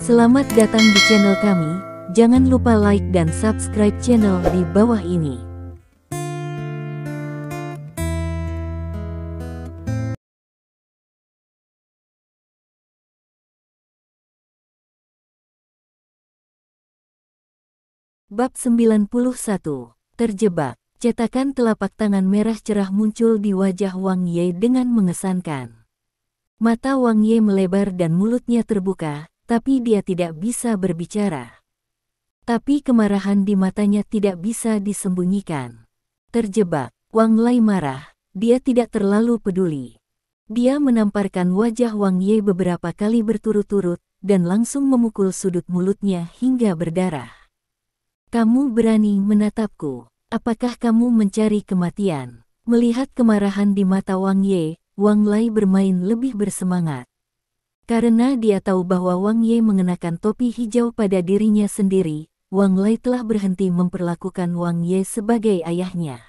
Selamat datang di channel kami, jangan lupa like dan subscribe channel di bawah ini. Bab 91. Terjebak. Cetakan telapak tangan merah cerah muncul di wajah Wang Ye dengan mengesankan. Mata Wang Ye melebar dan mulutnya terbuka, tapi dia tidak bisa berbicara. Tapi kemarahan di matanya tidak bisa disembunyikan. Terjebak. Wang Lai marah, dia tidak terlalu peduli. Dia menamparkan wajah Wang Ye beberapa kali berturut-turut, dan langsung memukul sudut mulutnya hingga berdarah. Kamu berani menatapku? Apakah kamu mencari kematian? Melihat kemarahan di mata Wang Ye, Wang Lai bermain lebih bersemangat. Karena dia tahu bahwa Wang Ye mengenakan topi hijau pada dirinya sendiri, Wang Lai telah berhenti memperlakukan Wang Ye sebagai ayahnya.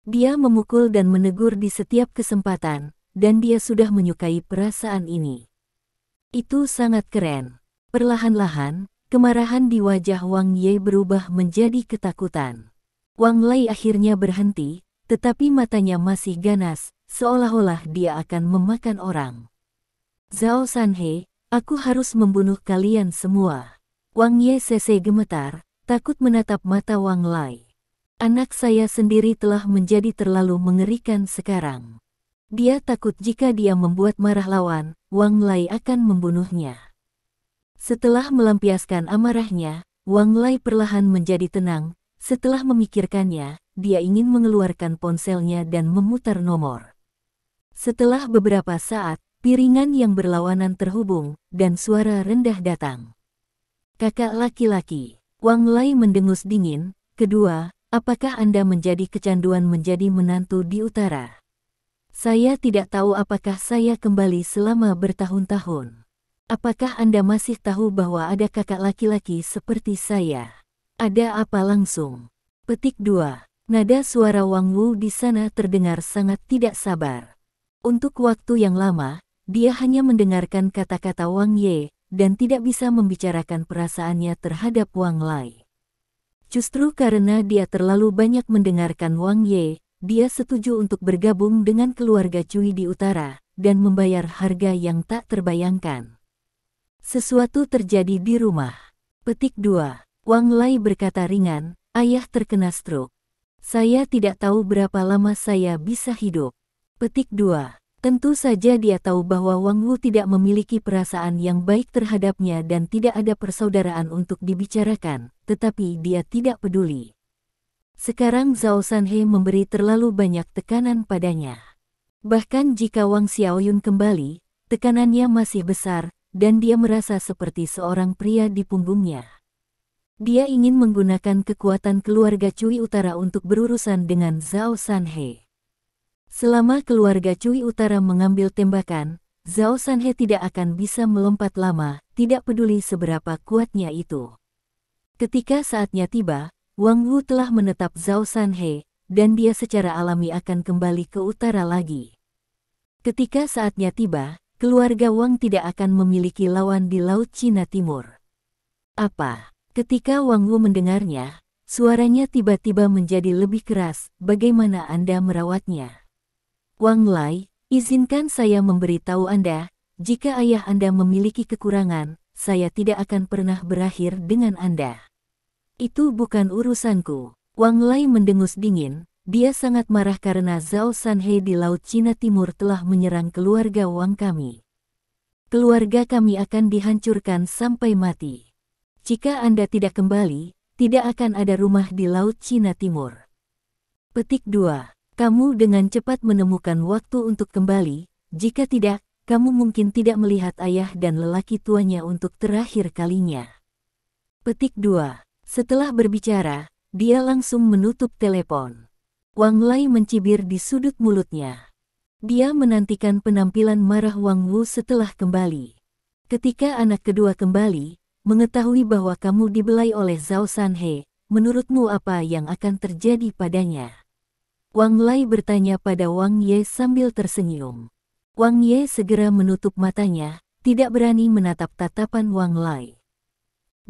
Dia memukul dan menegur di setiap kesempatan, dan dia sudah menyukai perasaan ini. Itu sangat keren. Perlahan-lahan, kemarahan di wajah Wang Ye berubah menjadi ketakutan. Wang Lai akhirnya berhenti, tetapi matanya masih ganas, seolah-olah dia akan memakan orang. Zhao Sanhe, aku harus membunuh kalian semua. Wang Ye sese gemetar, takut menatap mata Wang Lai. Anak saya sendiri telah menjadi terlalu mengerikan sekarang. Dia takut jika dia membuat marah lawan, Wang Lai akan membunuhnya. Setelah melampiaskan amarahnya, Wang Lai perlahan menjadi tenang. Setelah memikirkannya, dia ingin mengeluarkan ponselnya dan memutar nomor. Setelah beberapa saat, piringan yang berlawanan terhubung, dan suara rendah datang. Kakak laki-laki, Wang Lai mendengus dingin. Kedua, apakah Anda menjadi kecanduan menjadi menantu di utara? Saya tidak tahu apakah saya kembali selama bertahun-tahun. Apakah Anda masih tahu bahwa ada kakak laki-laki seperti saya? Ada apa langsung? Petik 2. Nada suara Wang Wu di sana terdengar sangat tidak sabar. Untuk waktu yang lama, dia hanya mendengarkan kata-kata Wang Ye, dan tidak bisa membicarakan perasaannya terhadap Wang Lai. Justru karena dia terlalu banyak mendengarkan Wang Ye, dia setuju untuk bergabung dengan keluarga Cui di utara, dan membayar harga yang tak terbayangkan. Sesuatu terjadi di rumah. Petik 2. Wang Lai berkata ringan, ayah terkena stroke. Saya tidak tahu berapa lama saya bisa hidup. Petik 2. Tentu saja dia tahu bahwa Wang Wu tidak memiliki perasaan yang baik terhadapnya dan tidak ada persaudaraan untuk dibicarakan, tetapi dia tidak peduli. Sekarang Zhao Sanhe memberi terlalu banyak tekanan padanya. Bahkan jika Wang Xiaoyun kembali, tekanannya masih besar, dan dia merasa seperti seorang pria di punggungnya. Dia ingin menggunakan kekuatan keluarga Cui Utara untuk berurusan dengan Zhao Sanhe. Selama keluarga Cui Utara mengambil tembakan, Zhao Sanhe tidak akan bisa melompat lama, tidak peduli seberapa kuatnya itu. Ketika saatnya tiba, Wang Wu telah menetap Zhao Sanhe, dan dia secara alami akan kembali ke utara lagi. Ketika saatnya tiba, keluarga Wang tidak akan memiliki lawan di Laut Cina Timur. Apa? Ketika Wang Wu mendengarnya, suaranya tiba-tiba menjadi lebih keras. Bagaimana Anda merawatnya? Wang Lai, izinkan saya memberitahu Anda, jika ayah Anda memiliki kekurangan, saya tidak akan pernah berakhir dengan Anda. Itu bukan urusanku. Wang Lai mendengus dingin, dia sangat marah karena Zhao Sanhe di Laut Cina Timur telah menyerang keluarga Wang kami. Keluarga kami akan dihancurkan sampai mati. Jika Anda tidak kembali, tidak akan ada rumah di Laut Cina Timur. Petik 2. Kamu dengan cepat menemukan waktu untuk kembali, jika tidak, kamu mungkin tidak melihat ayah dan lelaki tuanya untuk terakhir kalinya. Petik 2. Setelah berbicara, dia langsung menutup telepon. Wang Lai mencibir di sudut mulutnya. Dia menantikan penampilan marah Wang Wu setelah kembali. Ketika anak kedua kembali, mengetahui bahwa kamu dibelai oleh Zhao Sanhe, menurutmu apa yang akan terjadi padanya? Wang Lai bertanya pada Wang Ye sambil tersenyum. Wang Ye segera menutup matanya, tidak berani menatap tatapan Wang Lai.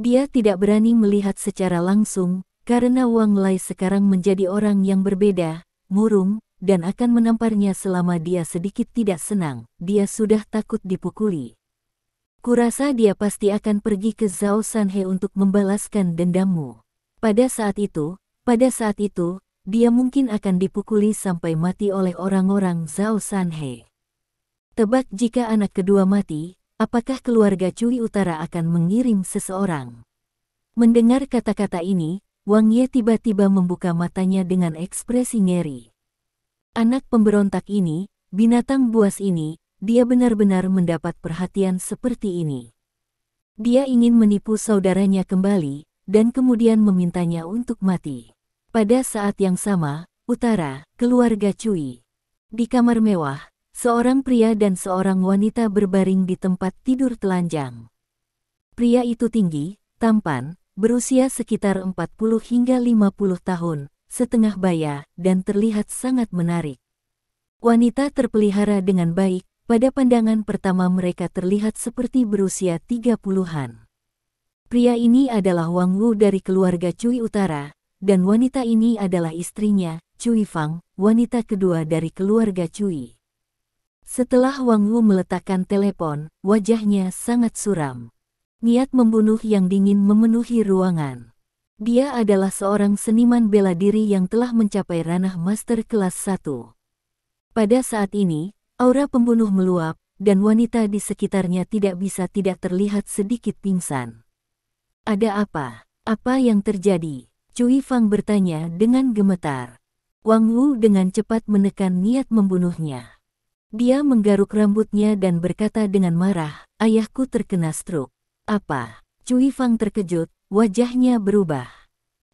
Dia tidak berani melihat secara langsung, karena Wang Lai sekarang menjadi orang yang berbeda, murung, dan akan menamparnya selama dia sedikit tidak senang. Dia sudah takut dipukuli. Kurasa dia pasti akan pergi ke Zhao Sanhe untuk membalaskan dendammu. Pada saat itu, dia mungkin akan dipukuli sampai mati oleh orang-orang Zhao Sanhe. Tebak jika anak kedua mati, apakah keluarga Cui Utara akan mengirim seseorang? Mendengar kata-kata ini, Wang Ye tiba-tiba membuka matanya dengan ekspresi ngeri. Anak pemberontak ini, binatang buas ini, dia benar-benar mendapat perhatian seperti ini. Dia ingin menipu saudaranya kembali, dan kemudian memintanya untuk mati. Pada saat yang sama, Utara, keluarga Cui. Di kamar mewah, seorang pria dan seorang wanita berbaring di tempat tidur telanjang. Pria itu tinggi, tampan, berusia sekitar 40 hingga 50 tahun, setengah baya, dan terlihat sangat menarik. Wanita terpelihara dengan baik, pada pandangan pertama mereka terlihat seperti berusia 30-an. Pria ini adalah Wang Wu dari keluarga Cui Utara, dan wanita ini adalah istrinya, Cui Fang, wanita kedua dari keluarga Cui. Setelah Wang Wu meletakkan telepon, wajahnya sangat suram. Niat membunuh yang dingin memenuhi ruangan. Dia adalah seorang seniman bela diri yang telah mencapai ranah master kelas 1. Pada saat ini, aura pembunuh meluap, dan wanita di sekitarnya tidak bisa tidak terlihat sedikit pingsan. Ada apa? Apa yang terjadi? Cui Fang bertanya dengan gemetar. Wang Wu dengan cepat menekan niat membunuhnya. Dia menggaruk rambutnya dan berkata dengan marah, ayahku terkena stroke. Apa? Cui Fang terkejut, wajahnya berubah.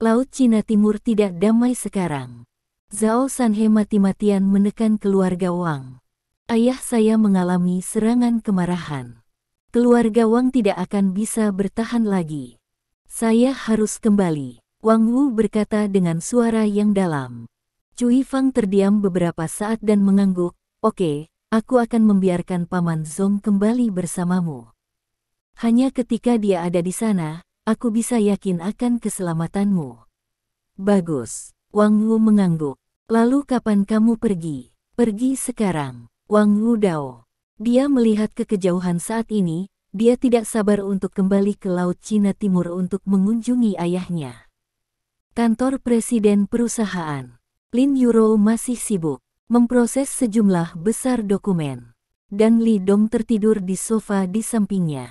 Laut Cina Timur tidak damai sekarang. Zhao Sanhe mati-matian menekan keluarga Wang. Ayah saya mengalami serangan kemarahan. Keluarga Wang tidak akan bisa bertahan lagi. Saya harus kembali. Wang Wu berkata dengan suara yang dalam. Cui Fang terdiam beberapa saat dan mengangguk. Oke, aku akan membiarkan Paman Zong kembali bersamamu. Hanya ketika dia ada di sana, aku bisa yakin akan keselamatanmu. Bagus. Wang Wu mengangguk. Lalu kapan kamu pergi? Pergi sekarang. Wang Wu Dao. Dia melihat ke kejauhan saat ini, dia tidak sabar untuk kembali ke Laut Cina Timur untuk mengunjungi ayahnya. Kantor Presiden Perusahaan. Lin Yurou masih sibuk memproses sejumlah besar dokumen, dan Li Dong tertidur di sofa di sampingnya.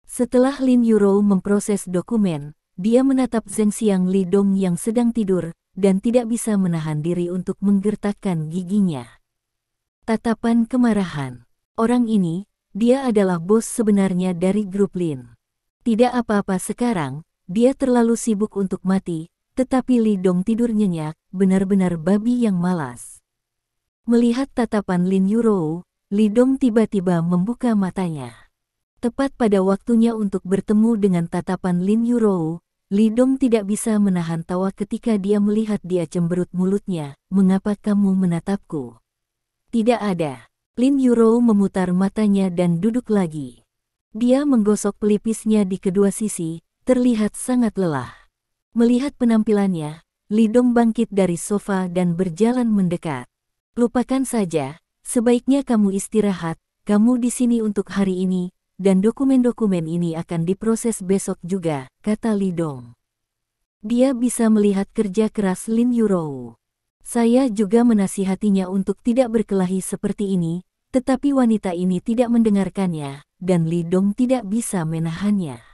Setelah Lin Yurou memproses dokumen, dia menatap Zheng Xiang Li Dong yang sedang tidur, dan tidak bisa menahan diri untuk menggertakkan giginya. Tatapan kemarahan. Orang ini, dia adalah bos sebenarnya dari grup Lin. Tidak apa-apa sekarang, dia terlalu sibuk untuk mati, tetapi Li Dong tidur nyenyak, benar-benar babi yang malas. Melihat tatapan Lin Yurou, Li Dong tiba-tiba membuka matanya. Tepat pada waktunya untuk bertemu dengan tatapan Lin Yurou, Li Dong tidak bisa menahan tawa ketika dia melihat dia cemberut mulutnya. Mengapa kamu menatapku? Tidak ada. Lin Yurou memutar matanya dan duduk lagi. Dia menggosok pelipisnya di kedua sisi, terlihat sangat lelah. Melihat penampilannya, Li Dong bangkit dari sofa dan berjalan mendekat. Lupakan saja, sebaiknya kamu istirahat, kamu di sini untuk hari ini, dan dokumen-dokumen ini akan diproses besok juga, kata Li Dong. Dia bisa melihat kerja keras Lin Yurou. Saya juga menasihatinya untuk tidak berkelahi seperti ini, tetapi wanita ini tidak mendengarkannya, dan Li Dong tidak bisa menahannya.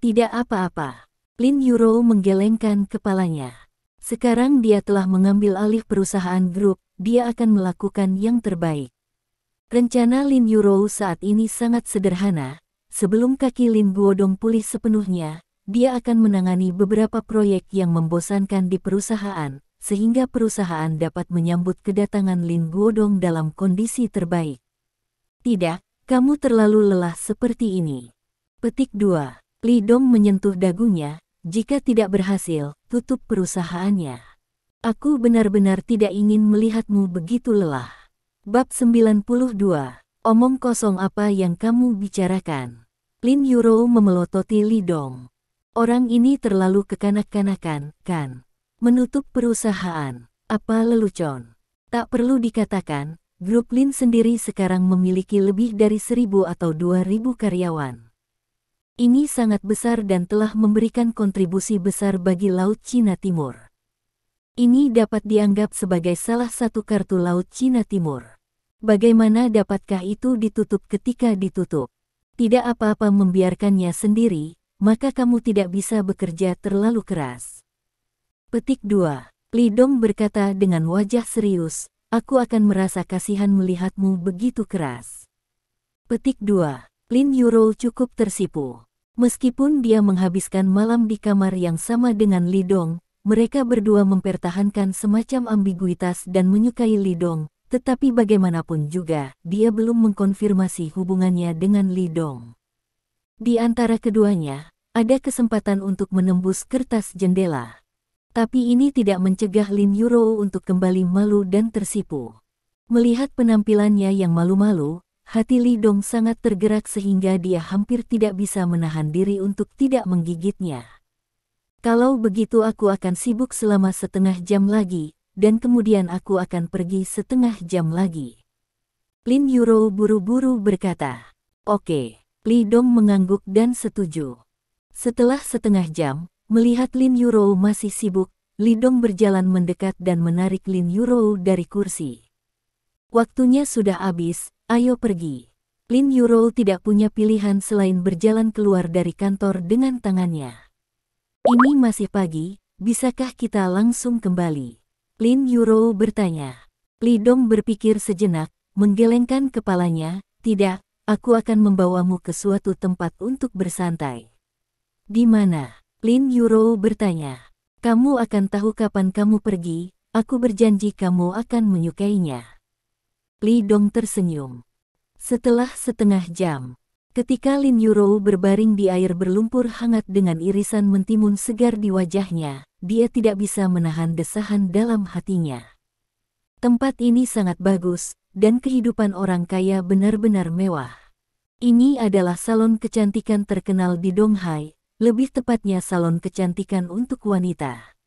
Tidak apa-apa. Lin Yurou menggelengkan kepalanya. Sekarang dia telah mengambil alih perusahaan grup, dia akan melakukan yang terbaik. Rencana Lin Yurou saat ini sangat sederhana. Sebelum kaki Lin Guodong pulih sepenuhnya, dia akan menangani beberapa proyek yang membosankan di perusahaan, sehingga perusahaan dapat menyambut kedatangan Lin Guodong dalam kondisi terbaik. Tidak, kamu terlalu lelah seperti ini. Petik 2. Li Dong menyentuh dagunya, jika tidak berhasil, tutup perusahaannya. Aku benar-benar tidak ingin melihatmu begitu lelah. Bab 92. Omong kosong apa yang kamu bicarakan? Lin Yuro memelototi Li Dong. Orang ini terlalu kekanak-kanakan, kan? Menutup perusahaan. Apa lelucon? Tak perlu dikatakan, grup Lin sendiri sekarang memiliki lebih dari 1.000 atau 2.000 karyawan. Ini sangat besar dan telah memberikan kontribusi besar bagi Laut Cina Timur. Ini dapat dianggap sebagai salah satu kartu Laut Cina Timur. Bagaimana dapatkah itu ditutup ketika ditutup? Tidak apa-apa membiarkannya sendiri, maka kamu tidak bisa bekerja terlalu keras. Petik 2. Li Dong berkata dengan wajah serius, aku akan merasa kasihan melihatmu begitu keras. Petik 2. Lin Yuro cukup tersipu. Meskipun dia menghabiskan malam di kamar yang sama dengan Li Dong, mereka berdua mempertahankan semacam ambiguitas dan menyukai Li Dong, tetapi bagaimanapun juga, dia belum mengkonfirmasi hubungannya dengan Li Dong. Di antara keduanya, ada kesempatan untuk menembus kertas jendela. Tapi ini tidak mencegah Lin Yuro untuk kembali malu dan tersipu. Melihat penampilannya yang malu-malu, hati Li Dong sangat tergerak sehingga dia hampir tidak bisa menahan diri untuk tidak menggigitnya. Kalau begitu aku akan sibuk selama setengah jam lagi, dan kemudian aku akan pergi setengah jam lagi. Lin Yuro buru-buru berkata. Oke. Li Dong mengangguk dan setuju. Setelah setengah jam, melihat Lin Yuro masih sibuk, Li Dong berjalan mendekat dan menarik Lin Yuro dari kursi. Waktunya sudah habis, ayo pergi. Lin Yuro tidak punya pilihan selain berjalan keluar dari kantor dengan tangannya. Ini masih pagi, bisakah kita langsung kembali? Lin Yuro bertanya. Li Dong berpikir sejenak, menggelengkan kepalanya, tidak, aku akan membawamu ke suatu tempat untuk bersantai. Di mana? Lin Yuro bertanya. Kamu akan tahu kapan kamu pergi, aku berjanji kamu akan menyukainya. Li Dong tersenyum. Setelah setengah jam, ketika Lin Yuro berbaring di air berlumpur hangat dengan irisan mentimun segar di wajahnya, dia tidak bisa menahan desahan dalam hatinya. Tempat ini sangat bagus, dan kehidupan orang kaya benar-benar mewah. Ini adalah salon kecantikan terkenal di Donghai, lebih tepatnya salon kecantikan untuk wanita.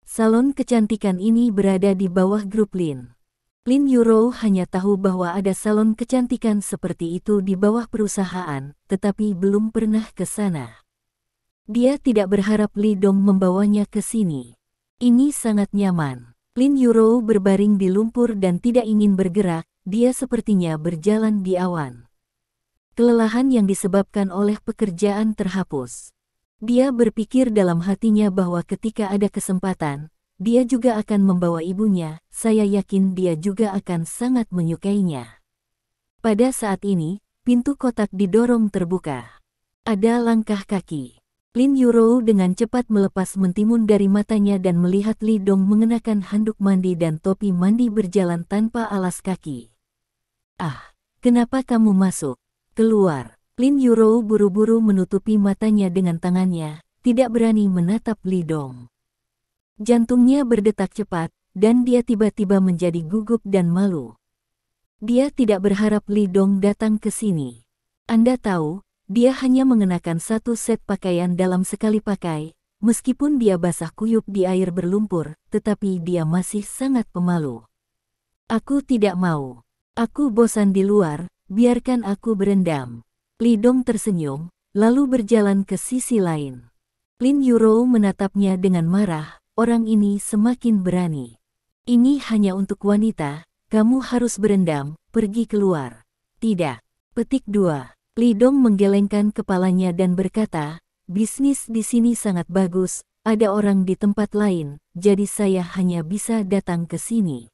Salon kecantikan ini berada di bawah grup Lin. Lin Yuro hanya tahu bahwa ada salon kecantikan seperti itu di bawah perusahaan, tetapi belum pernah ke sana. Dia tidak berharap Li Dong membawanya ke sini. Ini sangat nyaman. Lin Yuro berbaring di lumpur dan tidak ingin bergerak, dia sepertinya berjalan di awan. Kelelahan yang disebabkan oleh pekerjaan terhapus. Dia berpikir dalam hatinya bahwa ketika ada kesempatan, dia juga akan membawa ibunya, saya yakin dia juga akan sangat menyukainya. Pada saat ini, pintu kotak didorong terbuka. Ada langkah kaki. Lin Yuro dengan cepat melepas mentimun dari matanya dan melihat Li Dong mengenakan handuk mandi dan topi mandi berjalan tanpa alas kaki. Ah, kenapa kamu masuk? Keluar. Lin Yuro buru-buru menutupi matanya dengan tangannya, tidak berani menatap Li Dong. Jantungnya berdetak cepat, dan dia tiba-tiba menjadi gugup dan malu. Dia tidak berharap Li Dong datang ke sini. Anda tahu, dia hanya mengenakan satu set pakaian dalam sekali pakai, meskipun dia basah kuyup di air berlumpur, tetapi dia masih sangat pemalu. Aku tidak mau. Aku bosan di luar, biarkan aku berendam. Li Dong tersenyum, lalu berjalan ke sisi lain. Lin Yuro menatapnya dengan marah, orang ini semakin berani. Ini hanya untuk wanita, kamu harus berendam, pergi keluar. Tidak. Petik 2. Li Dong menggelengkan kepalanya dan berkata, bisnis di sini sangat bagus, ada orang di tempat lain, jadi saya hanya bisa datang ke sini.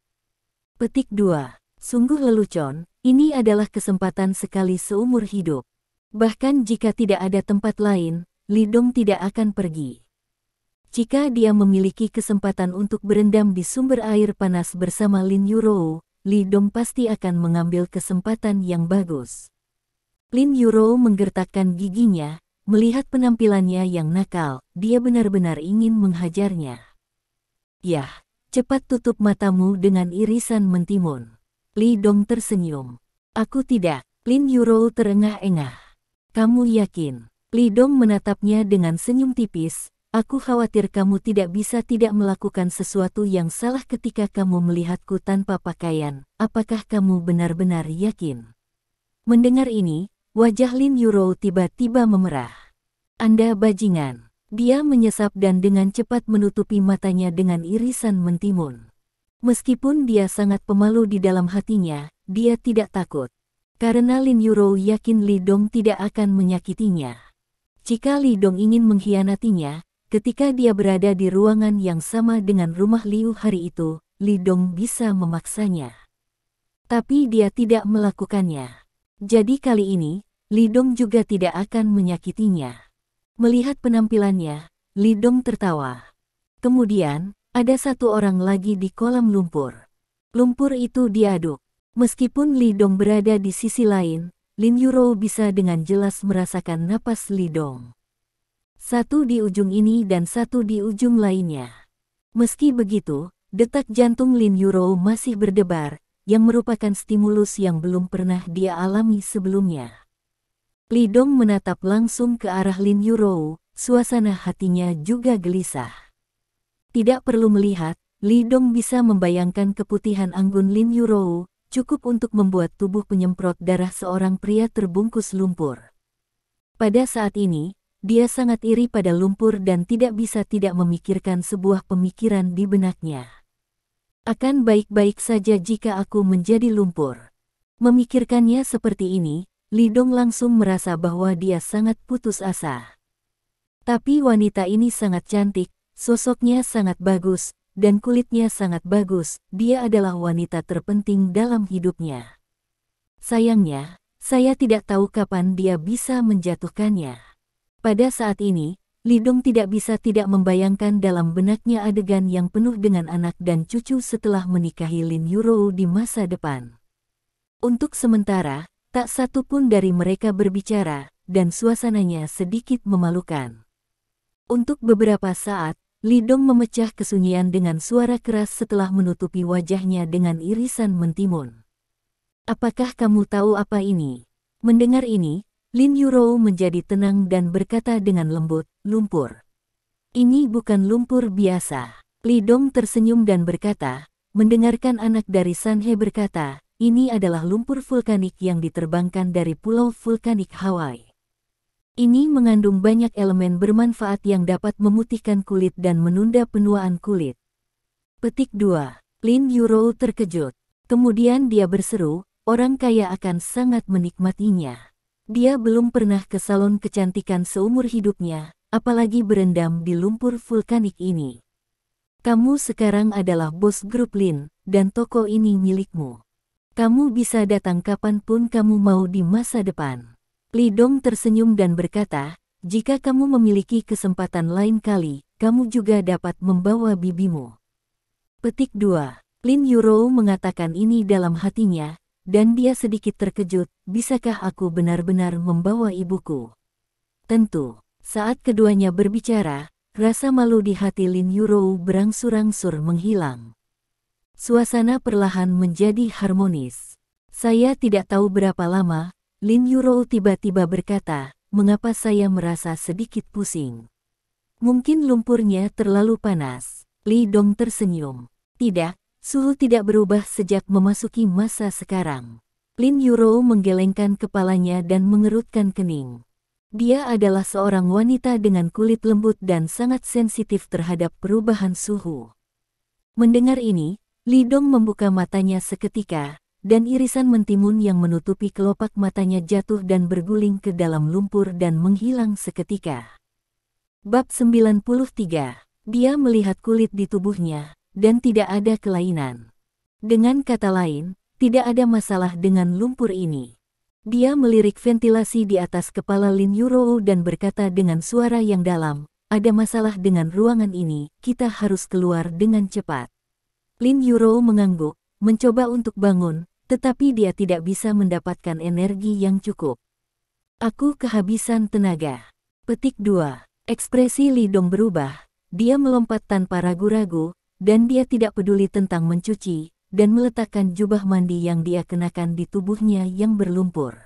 Petik 2. Sungguh lelucon, ini adalah kesempatan sekali seumur hidup. Bahkan jika tidak ada tempat lain, Li Dong tidak akan pergi. Jika dia memiliki kesempatan untuk berendam di sumber air panas bersama Lin Yuro, Li Dong pasti akan mengambil kesempatan yang bagus. Lin Yuro menggertakkan giginya, melihat penampilannya yang nakal, dia benar-benar ingin menghajarnya. Yah, cepat tutup matamu dengan irisan mentimun. Li Dong tersenyum. Aku tidak. Lin Yurou terengah-engah. Kamu yakin? Li Dong menatapnya dengan senyum tipis. Aku khawatir kamu tidak bisa tidak melakukan sesuatu yang salah ketika kamu melihatku tanpa pakaian. Apakah kamu benar-benar yakin? Mendengar ini, wajah Lin Yurou tiba-tiba memerah. Anda bajingan. Dia menyesap dan dengan cepat menutupi matanya dengan irisan mentimun. Meskipun dia sangat pemalu di dalam hatinya, dia tidak takut. Karena Lin Yurou yakin Li Dong tidak akan menyakitinya. Jika Li Dong ingin mengkhianatinya, ketika dia berada di ruangan yang sama dengan rumah Liu hari itu, Li Dong bisa memaksanya. Tapi dia tidak melakukannya. Jadi kali ini, Li Dong juga tidak akan menyakitinya. Melihat penampilannya, Li Dong tertawa. Kemudian, ada satu orang lagi di kolam lumpur. Lumpur itu diaduk. Meskipun Li Dong berada di sisi lain, Lin Yurou bisa dengan jelas merasakan napas Li Dong. Satu di ujung ini dan satu di ujung lainnya. Meski begitu, detak jantung Lin Yurou masih berdebar, yang merupakan stimulus yang belum pernah dia alami sebelumnya. Li Dong menatap langsung ke arah Lin Yurou, suasana hatinya juga gelisah. Tidak perlu melihat, Li Dong bisa membayangkan keputihan anggun Lin Yurou, cukup untuk membuat tubuh penyemprot darah seorang pria terbungkus lumpur. Pada saat ini, dia sangat iri pada lumpur dan tidak bisa tidak memikirkan sebuah pemikiran di benaknya. Akan baik-baik saja jika aku menjadi lumpur. Memikirkannya seperti ini, Li Dong langsung merasa bahwa dia sangat putus asa. Tapi wanita ini sangat cantik, sosoknya sangat bagus, dan kulitnya sangat bagus. Dia adalah wanita terpenting dalam hidupnya. Sayangnya, saya tidak tahu kapan dia bisa menjatuhkannya. Pada saat ini, Li Dong tidak bisa tidak membayangkan dalam benaknya adegan yang penuh dengan anak dan cucu setelah menikahi Lin Yurou di masa depan. Untuk sementara, tak satu pun dari mereka berbicara, dan suasananya sedikit memalukan. Untuk beberapa saat, Li Dong memecah kesunyian dengan suara keras setelah menutupi wajahnya dengan irisan mentimun. Apakah kamu tahu apa ini? Mendengar ini, Lin Yurou menjadi tenang dan berkata dengan lembut, lumpur. Ini bukan lumpur biasa. Li Dong tersenyum dan berkata, mendengarkan anak dari Sanhe berkata, ini adalah lumpur vulkanik yang diterbangkan dari pulau vulkanik Hawaii. Ini mengandung banyak elemen bermanfaat yang dapat memutihkan kulit dan menunda penuaan kulit. Petik 2. Lin Yurou terkejut. Kemudian dia berseru, orang kaya akan sangat menikmatinya. Dia belum pernah ke salon kecantikan seumur hidupnya, apalagi berendam di lumpur vulkanik ini. Kamu sekarang adalah bos grup Lin, dan toko ini milikmu. Kamu bisa datang kapanpun kamu mau di masa depan. Li Dong tersenyum dan berkata, jika kamu memiliki kesempatan lain kali, kamu juga dapat membawa bibimu. Petik 2. Lin Yurou mengatakan ini dalam hatinya, dan dia sedikit terkejut, bisakah aku benar-benar membawa ibuku? Tentu. Saat keduanya berbicara, rasa malu di hati Lin Yurou berangsur-angsur menghilang. Suasana perlahan menjadi harmonis. Saya tidak tahu berapa lama, Lin Yurou tiba-tiba berkata, mengapa saya merasa sedikit pusing? Mungkin lumpurnya terlalu panas. Li Dong tersenyum. Tidak, suhu tidak berubah sejak memasuki masa sekarang. Lin Yurou menggelengkan kepalanya dan mengerutkan kening. Dia adalah seorang wanita dengan kulit lembut dan sangat sensitif terhadap perubahan suhu. Mendengar ini, Li Dong membuka matanya seketika, dan irisan mentimun yang menutupi kelopak matanya jatuh dan berguling ke dalam lumpur dan menghilang seketika. Bab 93. Dia melihat kulit di tubuhnya, dan tidak ada kelainan. Dengan kata lain, tidak ada masalah dengan lumpur ini. Dia melirik ventilasi di atas kepala Lin Yurou dan berkata dengan suara yang dalam, ada masalah dengan ruangan ini, kita harus keluar dengan cepat. Lin Yurou mengangguk, mencoba untuk bangun, tetapi dia tidak bisa mendapatkan energi yang cukup. Aku kehabisan tenaga. Petik 2. Ekspresi Li Dong berubah, dia melompat tanpa ragu-ragu, dan dia tidak peduli tentang mencuci, dan meletakkan jubah mandi yang dia kenakan di tubuhnya yang berlumpur.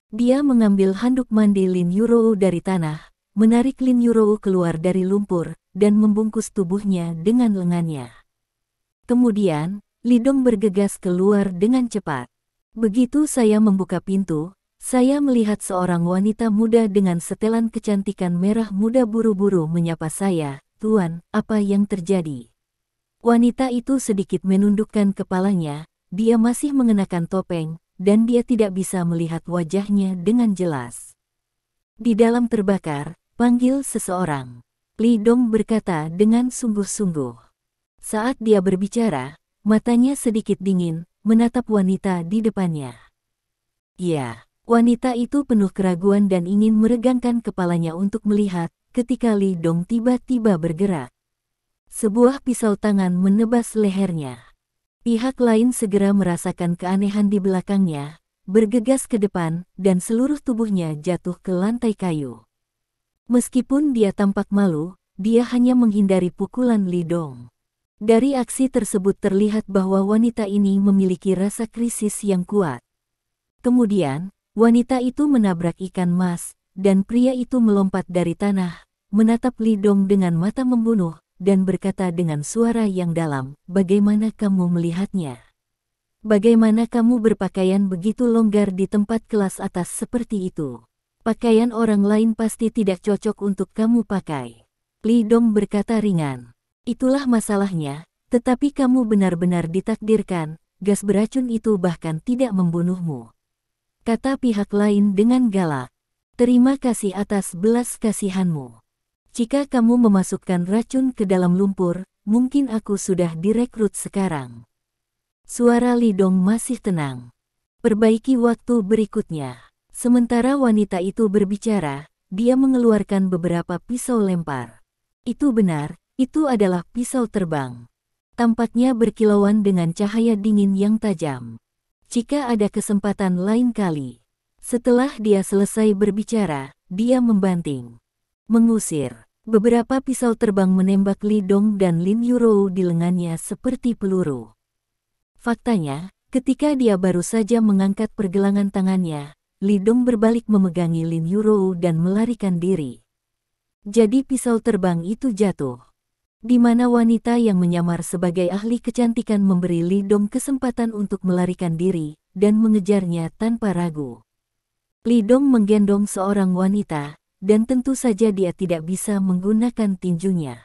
Dia mengambil handuk mandi Lin Yurou dari tanah, menarik Lin Yurou keluar dari lumpur, dan membungkus tubuhnya dengan lengannya. Kemudian, Li Dong bergegas keluar dengan cepat. Begitu saya membuka pintu, saya melihat seorang wanita muda dengan setelan kecantikan merah muda buru-buru menyapa saya, "Tuan, apa yang terjadi?" Wanita itu sedikit menundukkan kepalanya, dia masih mengenakan topeng, dan dia tidak bisa melihat wajahnya dengan jelas. "Di dalam terbakar, panggil seseorang," Li Dong berkata dengan sungguh-sungguh. Saat dia berbicara, matanya sedikit dingin, menatap wanita di depannya. Ya, wanita itu penuh keraguan dan ingin meregangkan kepalanya untuk melihat, ketika Li Dong tiba-tiba bergerak. Sebuah pisau tangan menebas lehernya. Pihak lain segera merasakan keanehan di belakangnya, bergegas ke depan, dan seluruh tubuhnya jatuh ke lantai kayu. Meskipun dia tampak malu, dia hanya menghindari pukulan Li Dong. Dari aksi tersebut terlihat bahwa wanita ini memiliki rasa krisis yang kuat. Kemudian, wanita itu menabrak ikan mas, dan pria itu melompat dari tanah, menatap Li Dong dengan mata membunuh, dan berkata dengan suara yang dalam, "Bagaimana kamu melihatnya? Bagaimana kamu berpakaian begitu longgar di tempat kelas atas seperti itu? Pakaian orang lain pasti tidak cocok untuk kamu pakai." Li Dong berkata ringan. "Itulah masalahnya, tetapi kamu benar-benar ditakdirkan, gas beracun itu bahkan tidak membunuhmu," kata pihak lain dengan galak. "Terima kasih atas belas kasihanmu. Jika kamu memasukkan racun ke dalam lumpur, mungkin aku sudah direkrut sekarang." Suara Li Dong masih tenang. "Perbaiki waktu berikutnya." Sementara wanita itu berbicara, dia mengeluarkan beberapa pisau lempar. Itu benar, itu adalah pisau terbang. Tampaknya berkilauan dengan cahaya dingin yang tajam. "Jika ada kesempatan lain kali." Setelah dia selesai berbicara, dia membanting. Mengusir. Beberapa pisau terbang menembak Li Dong dan Lin Yurou di lengannya seperti peluru. Faktanya, ketika dia baru saja mengangkat pergelangan tangannya, Li Dong berbalik memegangi Lin Yurou dan melarikan diri. Jadi pisau terbang itu jatuh. Di mana wanita yang menyamar sebagai ahli kecantikan memberi Li Dong kesempatan untuk melarikan diri, dan mengejarnya tanpa ragu. Li Dong menggendong seorang wanita, dan tentu saja dia tidak bisa menggunakan tinjunya.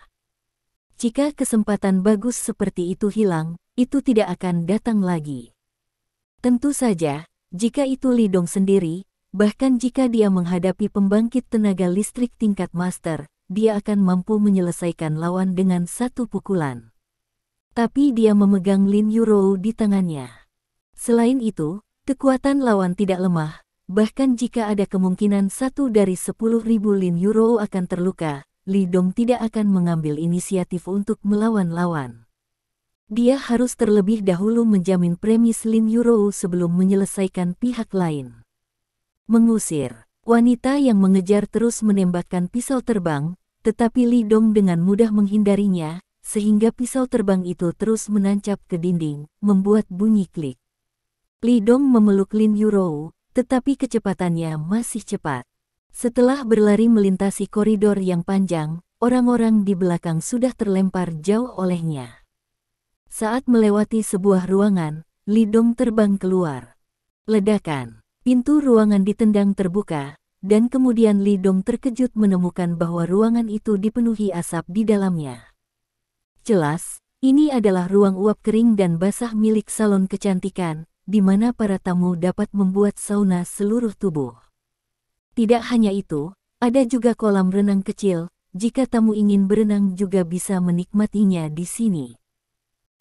Jika kesempatan bagus seperti itu hilang, itu tidak akan datang lagi. Tentu saja, jika itu Li Dong sendiri, bahkan jika dia menghadapi pembangkit tenaga listrik tingkat master, dia akan mampu menyelesaikan lawan dengan satu pukulan. Tapi dia memegang Lin Yurou di tangannya. Selain itu, kekuatan lawan tidak lemah, bahkan jika ada kemungkinan 1 dari 10.000 Lin Yurou akan terluka, Li Dong tidak akan mengambil inisiatif untuk melawan lawan. Dia harus terlebih dahulu menjamin premis Lin Yurou sebelum menyelesaikan pihak lain. Mengusir. Wanita yang mengejar terus menembakkan pisau terbang, tetapi Li Dong dengan mudah menghindarinya, sehingga pisau terbang itu terus menancap ke dinding, membuat bunyi klik. Li Dong memeluk Lin Yurou, tetapi kecepatannya masih cepat. Setelah berlari melintasi koridor yang panjang, orang-orang di belakang sudah terlempar jauh olehnya. Saat melewati sebuah ruangan, Li Dong terbang keluar. Ledakan. Pintu ruangan ditendang terbuka, dan kemudian Li Dong terkejut menemukan bahwa ruangan itu dipenuhi asap di dalamnya. Jelas, ini adalah ruang uap kering dan basah milik salon kecantikan, di mana para tamu dapat membuat sauna seluruh tubuh. Tidak hanya itu, ada juga kolam renang kecil, jika tamu ingin berenang juga bisa menikmatinya di sini.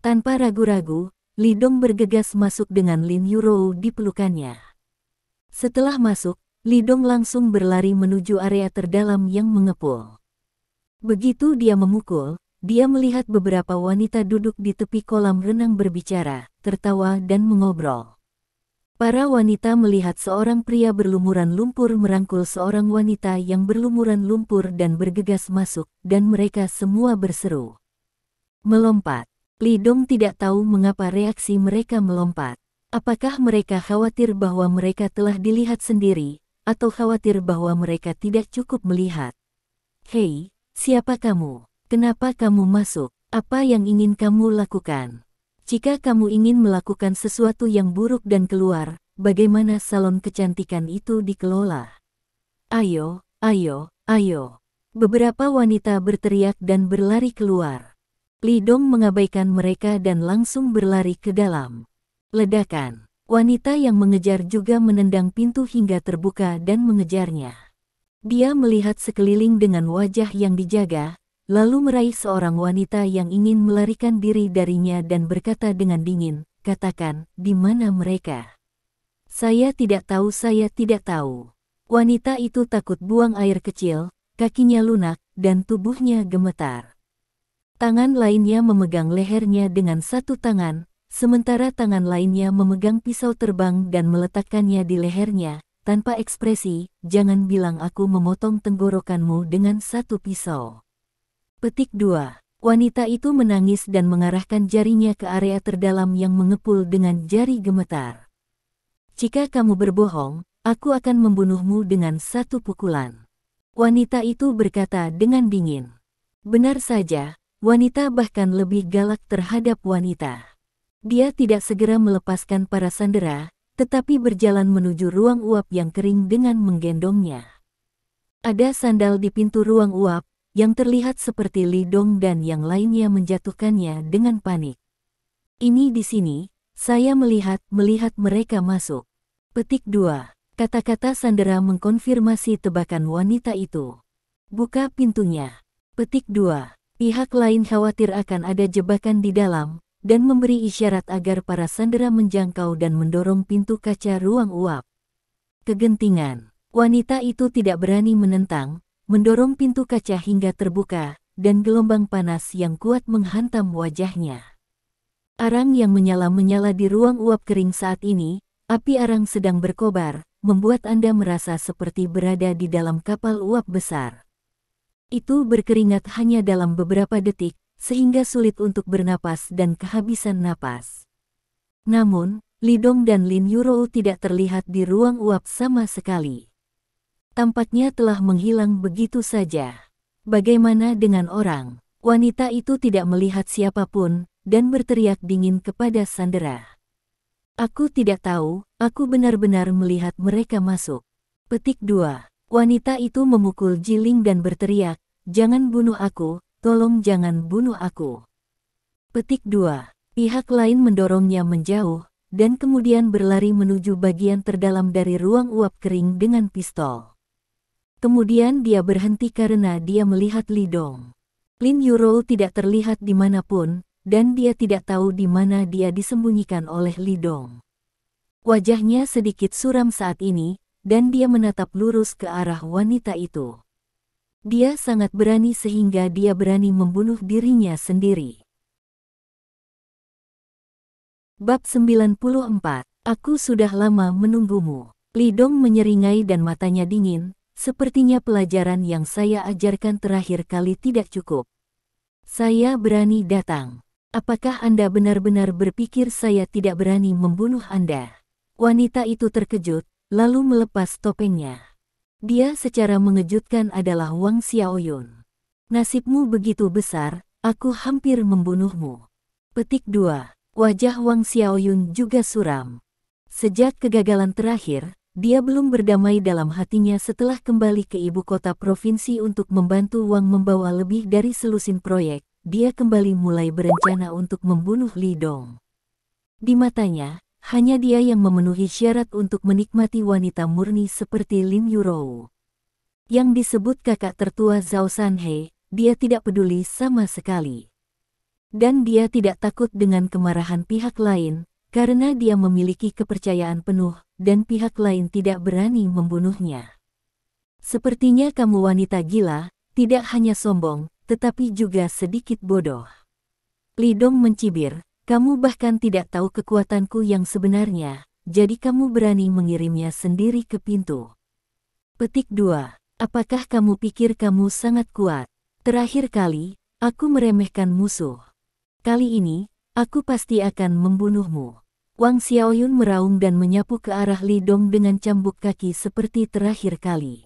Tanpa ragu-ragu, Li Dong bergegas masuk dengan Lin Yurou di pelukannya. Setelah masuk, Li Dong langsung berlari menuju area terdalam yang mengepul. Begitu dia memukul, dia melihat beberapa wanita duduk di tepi kolam renang berbicara, tertawa dan mengobrol. Para wanita melihat seorang pria berlumuran lumpur merangkul seorang wanita yang berlumuran lumpur dan bergegas masuk, dan mereka semua berseru, "Melompat!" Li Dong tidak tahu mengapa reaksi mereka melompat. Apakah mereka khawatir bahwa mereka telah dilihat sendiri, atau khawatir bahwa mereka tidak cukup melihat? Hei, siapa kamu? Kenapa kamu masuk? Apa yang ingin kamu lakukan? Jika kamu ingin melakukan sesuatu yang buruk dan keluar, bagaimana salon kecantikan itu dikelola? Ayo, ayo, ayo. Beberapa wanita berteriak dan berlari keluar. Li Dong mengabaikan mereka dan langsung berlari ke dalam. Ledakan. Wanita yang mengejar juga menendang pintu hingga terbuka dan mengejarnya. Dia melihat sekeliling dengan wajah yang dijaga, lalu meraih seorang wanita yang ingin melarikan diri darinya dan berkata dengan dingin, "Katakan, di mana mereka?" "Saya tidak tahu, saya tidak tahu." Wanita itu takut buang air kecil, kakinya lunak, dan tubuhnya gemetar. Tangan lainnya memegang lehernya dengan satu tangan, sementara tangan lainnya memegang pisau terbang dan meletakkannya di lehernya, tanpa ekspresi. "Jangan bilang aku memotong tenggorokanmu dengan satu pisau." Petik 2. Wanita itu menangis dan mengarahkan jarinya ke area terdalam yang mengepul dengan jari gemetar. "Jika kamu berbohong, aku akan membunuhmu dengan satu pukulan." Wanita itu berkata dengan dingin. Benar saja, wanita bahkan lebih galak terhadap wanita. Dia tidak segera melepaskan para sandera, tetapi berjalan menuju ruang uap yang kering dengan menggendongnya. Ada sandal di pintu ruang uap, yang terlihat seperti Li Dong dan yang lainnya menjatuhkannya dengan panik. "Ini di sini, saya melihat mereka masuk." Petik 2. Kata-kata sandera mengkonfirmasi tebakan wanita itu. "Buka pintunya." Petik 2. Pihak lain khawatir akan ada jebakan di dalam, dan memberi isyarat agar para sandera menjangkau dan mendorong pintu kaca ruang uap. Kegentingan. Wanita itu tidak berani menentang, mendorong pintu kaca hingga terbuka, dan gelombang panas yang kuat menghantam wajahnya. Arang yang menyala-menyala di ruang uap kering saat ini, api arang sedang berkobar, membuat Anda merasa seperti berada di dalam kapal uap besar. Itu berkeringat hanya dalam beberapa detik, sehingga sulit untuk bernapas dan kehabisan napas. Namun, Li Dong dan Lin Yurou tidak terlihat di ruang uap sama sekali. Tampaknya telah menghilang begitu saja. Bagaimana dengan orang? Wanita itu tidak melihat siapapun, dan berteriak dingin kepada sandera. "Aku tidak tahu, aku benar-benar melihat mereka masuk." Petik 2. Wanita itu memukul Jiling dan berteriak, "Jangan bunuh aku, tolong jangan bunuh aku." Petik 2. Pihak lain mendorongnya menjauh, dan kemudian berlari menuju bagian terdalam dari ruang uap kering dengan pistol. Kemudian dia berhenti karena dia melihat Li Dong. Lin Yurou tidak terlihat dimanapun, dan dia tidak tahu di mana dia disembunyikan oleh Li Dong. Wajahnya sedikit suram saat ini, dan dia menatap lurus ke arah wanita itu. Dia sangat berani sehingga dia berani membunuh dirinya sendiri. Bab 94. Aku sudah lama menunggumu. Li Dong menyeringai dan matanya dingin, sepertinya pelajaran yang saya ajarkan terakhir kali tidak cukup. "Saya berani datang. Apakah Anda benar-benar berpikir saya tidak berani membunuh Anda?" Wanita itu terkejut, lalu melepas topengnya. Dia secara mengejutkan adalah Wang Xiaoyun. "Nasibmu begitu besar, aku hampir membunuhmu." Petik 2. Wajah Wang Xiaoyun juga suram. Sejak kegagalan terakhir, dia belum berdamai dalam hatinya setelah kembali ke ibu kota provinsi untuk membantu Wang membawa lebih dari selusin proyek. Dia kembali mulai berencana untuk membunuh Li Dong. Di matanya, hanya dia yang memenuhi syarat untuk menikmati wanita murni seperti Lin Yurou. Yang disebut kakak tertua Zhao Sanhe, dia tidak peduli sama sekali. Dan dia tidak takut dengan kemarahan pihak lain, karena dia memiliki kepercayaan penuh, dan pihak lain tidak berani membunuhnya. "Sepertinya kamu wanita gila, tidak hanya sombong, tetapi juga sedikit bodoh." Li Dong mencibir, "Kamu bahkan tidak tahu kekuatanku yang sebenarnya, jadi kamu berani mengirimnya sendiri ke pintu." Petik 2. Apakah kamu pikir kamu sangat kuat? Terakhir kali, aku meremehkan musuh. Kali ini, aku pasti akan membunuhmu. Wang Xiaoyun meraung dan menyapu ke arah Li Dong dengan cambuk kaki seperti terakhir kali.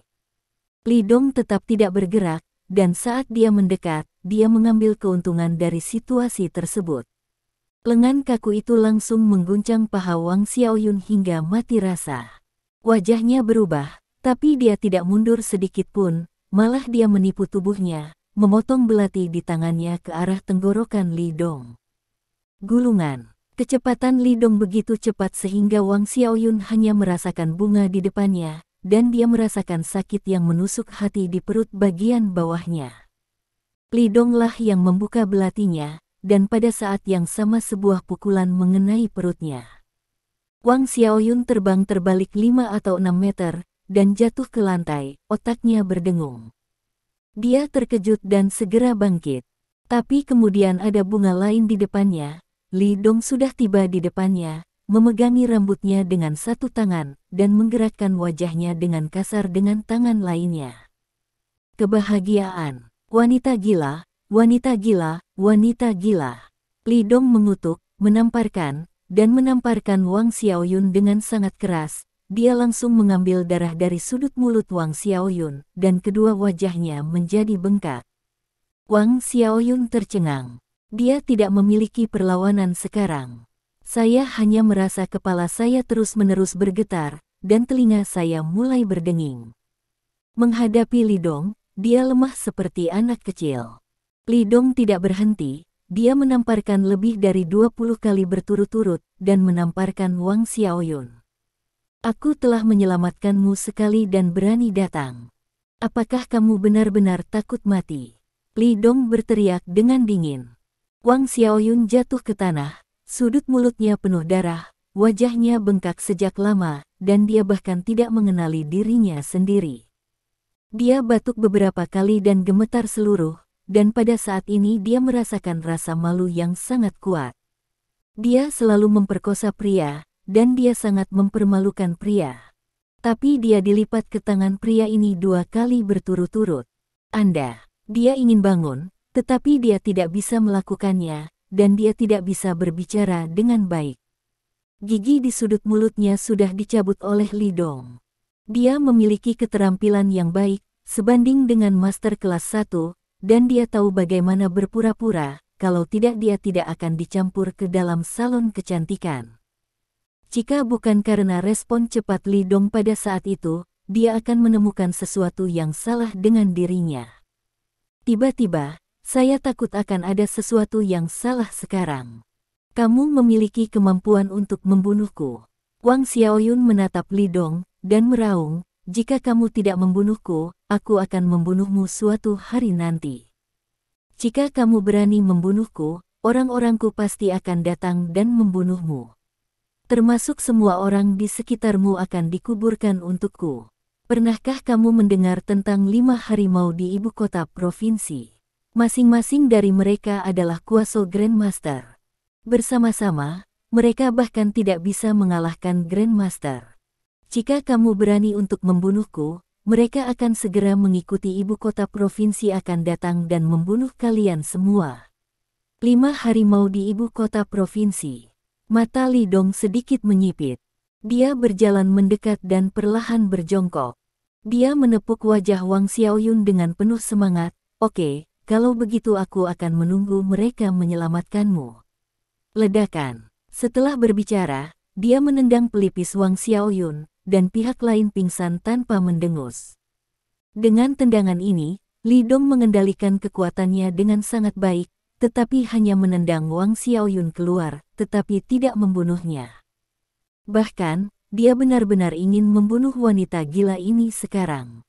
Li Dong tetap tidak bergerak, dan saat dia mendekat, dia mengambil keuntungan dari situasi tersebut. Lengan kaku itu langsung mengguncang paha Wang Xiaoyun hingga mati rasa. Wajahnya berubah, tapi dia tidak mundur sedikit pun, malah dia menipu tubuhnya, memotong belati di tangannya ke arah tenggorokan Li Dong. Gulungan. Kecepatan Li Dong begitu cepat sehingga Wang Xiaoyun hanya merasakan bunga di depannya, dan dia merasakan sakit yang menusuk hati di perut bagian bawahnya. Li Dong lah yang membuka belatinya, dan pada saat yang sama sebuah pukulan mengenai perutnya. Wang Xiaoyun terbang terbalik 5 atau 6 meter, dan jatuh ke lantai, otaknya berdengung. Dia terkejut dan segera bangkit. Tapi kemudian ada bunga lain di depannya. Li Dong sudah tiba di depannya, memegangi rambutnya dengan satu tangan, dan menggerakkan wajahnya dengan kasar dengan tangan lainnya. Kebahagiaan. Wanita gila, wanita gila, wanita gila. Li Dong mengutuk, menamparkan Wang Xiaoyun dengan sangat keras. Dia langsung mengambil darah dari sudut mulut Wang Xiaoyun, dan kedua wajahnya menjadi bengkak. Wang Xiaoyun tercengang. Dia tidak memiliki perlawanan sekarang. Saya hanya merasa kepala saya terus-menerus bergetar, dan telinga saya mulai berdenging. Menghadapi Li Dong, dia lemah seperti anak kecil. Li Dong tidak berhenti, dia menamparkan lebih dari 20 kali berturut-turut, dan menamparkan Wang Xiaoyun. Aku telah menyelamatkanmu sekali dan berani datang. Apakah kamu benar-benar takut mati? Li Dong berteriak dengan dingin. Wang Xiaoyun jatuh ke tanah, sudut mulutnya penuh darah, wajahnya bengkak sejak lama, dan dia bahkan tidak mengenali dirinya sendiri. Dia batuk beberapa kali dan gemetar seluruh, dan pada saat ini dia merasakan rasa malu yang sangat kuat. Dia selalu memperkosa pria, dan dia sangat mempermalukan pria. Tapi dia dilipat ke tangan pria ini 2 kali berturut-turut. Dia ingin bangun, tetapi dia tidak bisa melakukannya, dan dia tidak bisa berbicara dengan baik. Gigi di sudut mulutnya sudah dicabut oleh Li Dong. Dia memiliki keterampilan yang baik, sebanding dengan master kelas 1, dan dia tahu bagaimana berpura-pura, kalau tidak dia tidak akan dicampur ke dalam salon kecantikan. Jika bukan karena respon cepat Li Dong pada saat itu, dia akan menemukan sesuatu yang salah dengan dirinya. Tiba-tiba, saya takut akan ada sesuatu yang salah sekarang. Kamu memiliki kemampuan untuk membunuhku. Wang Xiaoyun menatap Li Dong, dan meraung, jika kamu tidak membunuhku, aku akan membunuhmu suatu hari nanti. Jika kamu berani membunuhku, orang-orangku pasti akan datang dan membunuhmu. Termasuk semua orang di sekitarmu akan dikuburkan untukku. Pernahkah kamu mendengar tentang 5 harimau di ibu kota provinsi? Masing-masing dari mereka adalah kuasa Grandmaster. Bersama-sama, mereka bahkan tidak bisa mengalahkan Grandmaster. Jika kamu berani untuk membunuhku, mereka akan segera mengikuti ibu kota provinsi akan datang dan membunuh kalian semua. 5 harimau di ibu kota provinsi. Mata Li Dong sedikit menyipit. Dia berjalan mendekat dan perlahan berjongkok. Dia menepuk wajah Wang Xiaoyun dengan penuh semangat. Oke. Kalau begitu aku akan menunggu mereka menyelamatkanmu. Ledakan. Setelah berbicara, dia menendang pelipis Wang Xiaoyun, dan pihak lain pingsan tanpa mendengus. Dengan tendangan ini, Li Dong mengendalikan kekuatannya dengan sangat baik, tetapi hanya menendang Wang Xiaoyun keluar, tetapi tidak membunuhnya. Bahkan, dia benar-benar ingin membunuh wanita gila ini sekarang.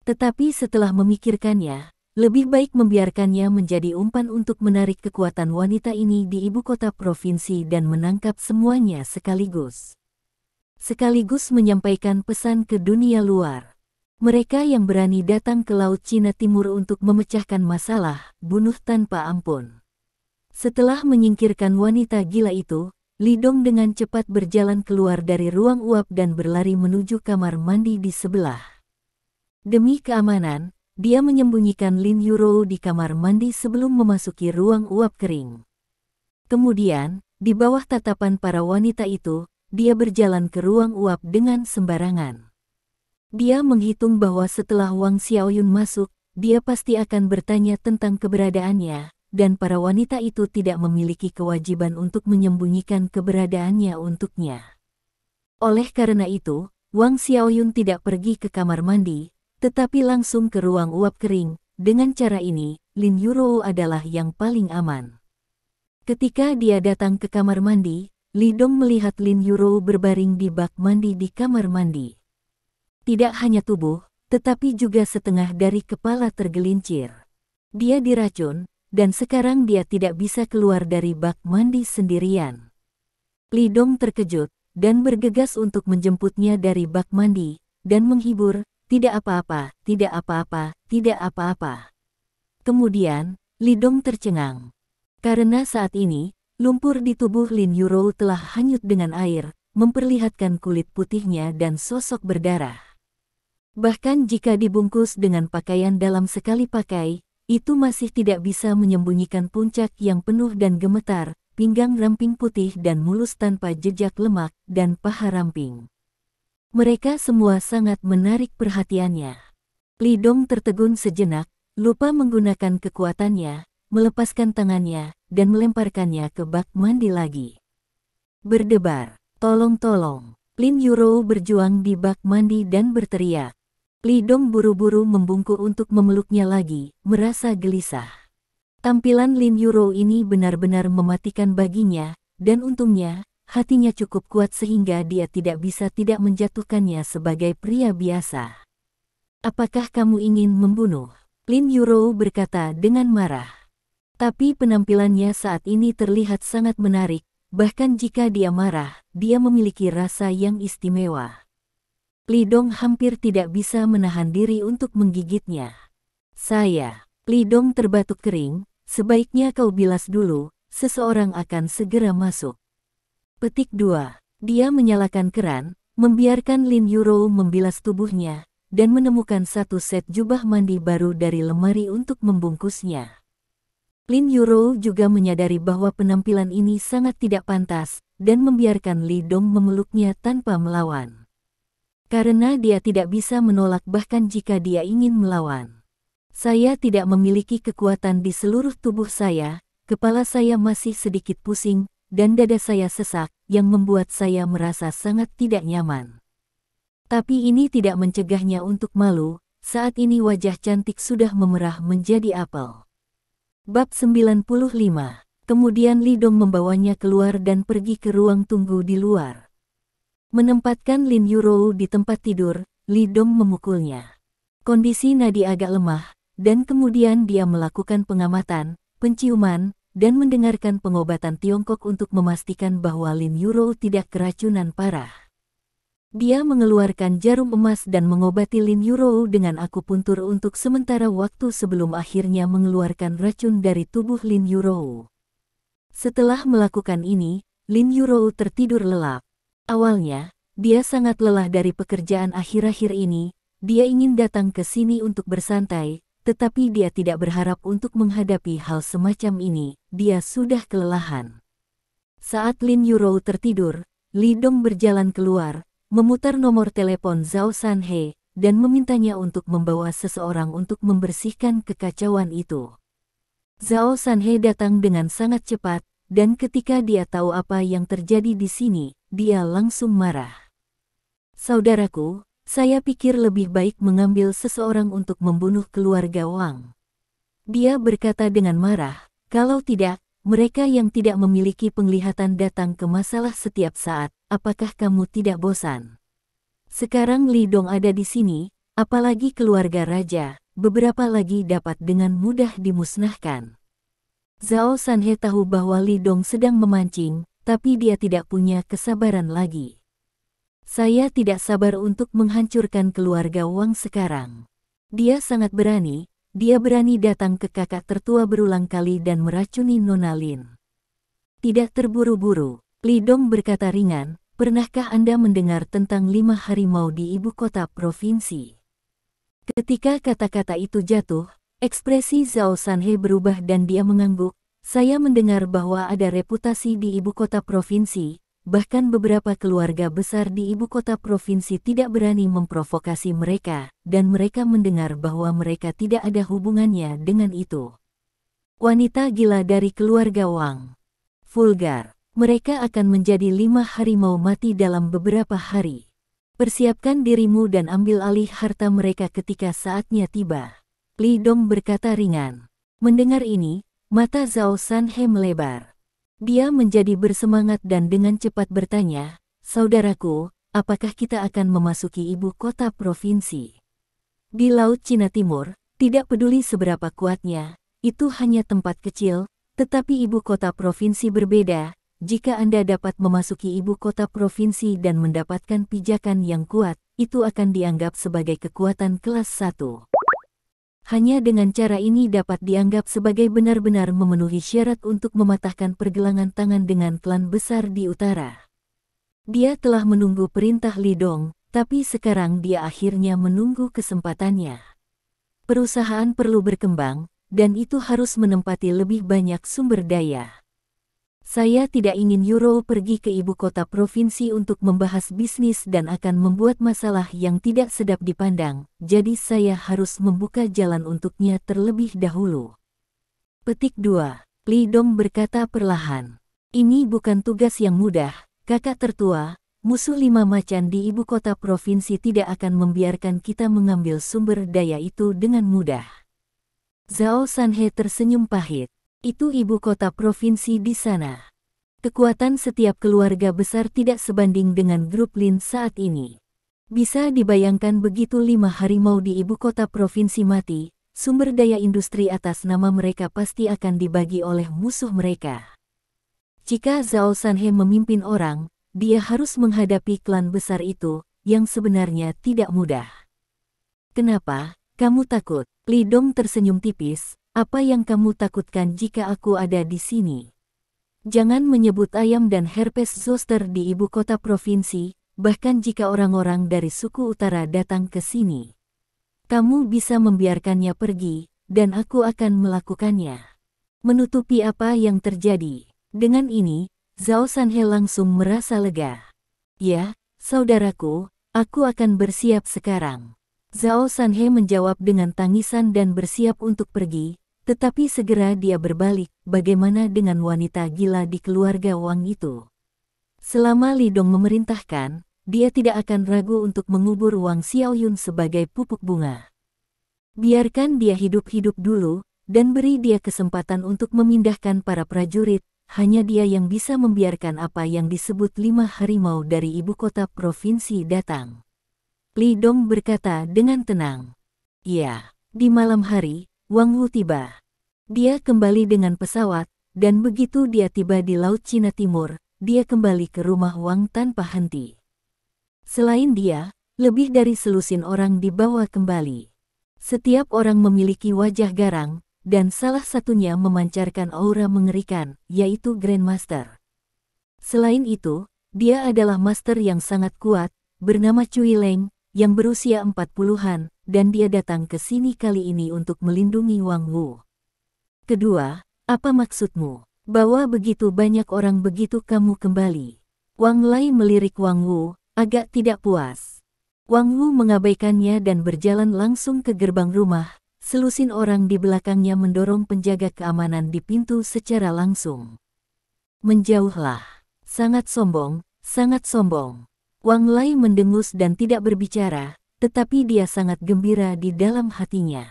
Tetapi setelah memikirkannya, lebih baik membiarkannya menjadi umpan untuk menarik kekuatan wanita ini di ibu kota provinsi dan menangkap semuanya sekaligus. Sekaligus menyampaikan pesan ke dunia luar. Mereka yang berani datang ke Laut Cina Timur untuk memecahkan masalah, bunuh tanpa ampun. Setelah menyingkirkan wanita gila itu, Li Dong dengan cepat berjalan keluar dari ruang uap dan berlari menuju kamar mandi di sebelah. Demi keamanan, dia menyembunyikan Lin Yurou di kamar mandi sebelum memasuki ruang uap kering. Kemudian, di bawah tatapan para wanita itu, dia berjalan ke ruang uap dengan sembarangan. Dia menghitung bahwa setelah Wang Xiaoyun masuk, dia pasti akan bertanya tentang keberadaannya, dan para wanita itu tidak memiliki kewajiban untuk menyembunyikan keberadaannya untuknya. Oleh karena itu, Wang Xiaoyun tidak pergi ke kamar mandi, tetapi langsung ke ruang uap kering. Dengan cara ini, Lin Yurou adalah yang paling aman. Ketika dia datang ke kamar mandi, Li Dong melihat Lin Yurou berbaring di bak mandi di kamar mandi. Tidak hanya tubuh, tetapi juga setengah dari kepala tergelincir. Dia diracun, dan sekarang dia tidak bisa keluar dari bak mandi sendirian. Li Dong terkejut, dan bergegas untuk menjemputnya dari bak mandi, dan menghibur, "Tidak apa-apa, tidak apa-apa, tidak apa-apa." Kemudian, Li Dong tercengang. Karena saat ini, lumpur di tubuh Lin Yurou telah hanyut dengan air, memperlihatkan kulit putihnya dan sosok berdarah. Bahkan jika dibungkus dengan pakaian dalam sekali pakai, itu masih tidak bisa menyembunyikan puncak yang penuh dan gemetar, pinggang ramping putih dan mulus tanpa jejak lemak, dan paha ramping. Mereka semua sangat menarik perhatiannya. Li Dong tertegun sejenak, lupa menggunakan kekuatannya, melepaskan tangannya, dan melemparkannya ke bak mandi lagi. Berdebar, "Tolong-tolong!" Lin Yurou berjuang di bak mandi dan berteriak. Li Dong buru-buru membungkuk untuk memeluknya lagi, merasa gelisah. Tampilan Lin Yurou ini benar-benar mematikan baginya, dan untungnya, hatinya cukup kuat sehingga dia tidak bisa tidak menjatuhkannya sebagai pria biasa. "Apakah kamu ingin membunuh?" Lin Yurou berkata dengan marah. Tapi penampilannya saat ini terlihat sangat menarik, bahkan jika dia marah, dia memiliki rasa yang istimewa. Li Dong hampir tidak bisa menahan diri untuk menggigitnya. Li Dong terbatuk kering, "Sebaiknya kau bilas dulu, seseorang akan segera masuk." Petik 2. Dia menyalakan keran, membiarkan Lin Yurou membilas tubuhnya, dan menemukan satu set jubah mandi baru dari lemari untuk membungkusnya. Lin Yurou juga menyadari bahwa penampilan ini sangat tidak pantas, dan membiarkan Li Dong memeluknya tanpa melawan. Karena dia tidak bisa menolak bahkan jika dia ingin melawan. "Saya tidak memiliki kekuatan di seluruh tubuh saya, kepala saya masih sedikit pusing, dan dada saya sesak, yang membuat saya merasa sangat tidak nyaman." Tapi ini tidak mencegahnya untuk malu, saat ini wajah cantik sudah memerah menjadi apel. Bab 95. Kemudian Li Dong membawanya keluar dan pergi ke ruang tunggu di luar. Menempatkan Lin Yurou di tempat tidur, Li Dong memukulnya. Kondisi nadi agak lemah, dan kemudian dia melakukan pengamatan, penciuman, dan mendengarkan pengobatan Tiongkok untuk memastikan bahwa Lin Yurou tidak keracunan parah. Dia mengeluarkan jarum emas dan mengobati Lin Yurou dengan akupuntur untuk sementara waktu sebelum akhirnya mengeluarkan racun dari tubuh Lin Yurou. Setelah melakukan ini, Lin Yurou tertidur lelap. Awalnya, dia sangat lelah dari pekerjaan akhir-akhir ini. Dia ingin datang ke sini untuk bersantai, tetapi dia tidak berharap untuk menghadapi hal semacam ini. Dia sudah kelelahan. Saat Lin Yurou tertidur, Li Dong berjalan keluar, memutar nomor telepon Zhao Sanhe, dan memintanya untuk membawa seseorang untuk membersihkan kekacauan itu. Zhao Sanhe datang dengan sangat cepat, dan ketika dia tahu apa yang terjadi di sini, dia langsung marah. "Saudaraku, saya pikir lebih baik mengambil seseorang untuk membunuh keluarga Wang." Dia berkata dengan marah, "Kalau tidak, mereka yang tidak memiliki penglihatan datang ke masalah setiap saat, apakah kamu tidak bosan? Sekarang Li Dong ada di sini, apalagi keluarga raja, beberapa lagi dapat dengan mudah dimusnahkan." Zhao Sanhe tahu bahwa Li Dong sedang memancing, tapi dia tidak punya kesabaran lagi. "Saya tidak sabar untuk menghancurkan keluarga Wang sekarang." Dia sangat berani. Dia berani datang ke kakak tertua berulang kali dan meracuni Nona Lin. "Tidak terburu-buru," Li Dong berkata ringan, "pernahkah Anda mendengar tentang 5 harimau di ibu kota provinsi?" Ketika kata-kata itu jatuh, ekspresi Zhao Sanhe berubah dan dia mengangguk. Saya mendengar bahwa ada reputasi di ibu kota provinsi, bahkan beberapa keluarga besar di ibu kota provinsi tidak berani memprovokasi mereka, dan mereka mendengar bahwa mereka tidak ada hubungannya dengan itu. Wanita gila dari keluarga Wang. Vulgar. Mereka akan menjadi 5 harimau mati dalam beberapa hari. Persiapkan dirimu dan ambil alih harta mereka ketika saatnya tiba. Li Dong berkata ringan. Mendengar ini, mata Zhao Sanhe melebar. Dia menjadi bersemangat dan dengan cepat bertanya, "Saudaraku, apakah kita akan memasuki ibu kota provinsi?" Di Laut Cina Timur, tidak peduli seberapa kuatnya, itu hanya tempat kecil, tetapi ibu kota provinsi berbeda. Jika Anda dapat memasuki ibu kota provinsi dan mendapatkan pijakan yang kuat, itu akan dianggap sebagai kekuatan kelas 1. Hanya dengan cara ini dapat dianggap sebagai benar-benar memenuhi syarat untuk mematahkan pergelangan tangan dengan klan besar di utara. Dia telah menunggu perintah Li Dong, tapi sekarang dia akhirnya menunggu kesempatannya. Perusahaan perlu berkembang, dan itu harus menempati lebih banyak sumber daya. Saya tidak ingin Euro pergi ke ibu kota provinsi untuk membahas bisnis dan akan membuat masalah yang tidak sedap dipandang, jadi saya harus membuka jalan untuknya terlebih dahulu. Petik 2. Li Dong berkata perlahan. Ini bukan tugas yang mudah, kakak tertua, musuh 5 macan di ibu kota provinsi tidak akan membiarkan kita mengambil sumber daya itu dengan mudah. Zhao Sanhe tersenyum pahit. Itu ibu kota provinsi di sana. Kekuatan setiap keluarga besar tidak sebanding dengan grup Lin saat ini. Bisa dibayangkan begitu 5 harimau di ibu kota provinsi mati, sumber daya industri atas nama mereka pasti akan dibagi oleh musuh mereka. Jika Zhao Sanhe memimpin orang, dia harus menghadapi klan besar itu, yang sebenarnya tidak mudah. Kenapa? Kamu takut? Li Dong tersenyum tipis. Apa yang kamu takutkan jika aku ada di sini? Jangan menyebut ayam dan herpes zoster di ibu kota provinsi, bahkan jika orang-orang dari suku utara datang ke sini. Kamu bisa membiarkannya pergi, dan aku akan melakukannya. Menutupi apa yang terjadi. Dengan ini, Zhao Sanhe langsung merasa lega. Ya, saudaraku, aku akan bersiap sekarang. Zhao Sanhe menjawab dengan tangisan dan bersiap untuk pergi. Tetapi segera dia berbalik, bagaimana dengan wanita gila di keluarga Wang itu? Selama Li Dong memerintahkan, dia tidak akan ragu untuk mengubur Wang Xiaoyun sebagai pupuk bunga. Biarkan dia hidup-hidup dulu, dan beri dia kesempatan untuk memindahkan para prajurit, hanya dia yang bisa membiarkan apa yang disebut 5 harimau dari ibu kota provinsi datang. Li Dong berkata dengan tenang. Ya, di malam hari, Wang Wu tiba. Dia kembali dengan pesawat, dan begitu dia tiba di Laut Cina Timur, dia kembali ke rumah Wang tanpa henti. Selain dia, lebih dari selusin orang dibawa kembali. Setiap orang memiliki wajah garang, dan salah satunya memancarkan aura mengerikan, yaitu Grandmaster. Selain itu, dia adalah master yang sangat kuat, bernama Cui Leng, yang berusia 40-an, dan dia datang ke sini kali ini untuk melindungi Wang Wu. Kedua, apa maksudmu? Bawa begitu banyak orang begitu kamu kembali. Wang Lai melirik Wang Wu, agak tidak puas. Wang Wu mengabaikannya dan berjalan langsung ke gerbang rumah. Selusin orang di belakangnya mendorong penjaga keamanan di pintu secara langsung. Menjauhlah. Sangat sombong, sangat sombong. Wang Lai mendengus dan tidak berbicara, tetapi dia sangat gembira di dalam hatinya.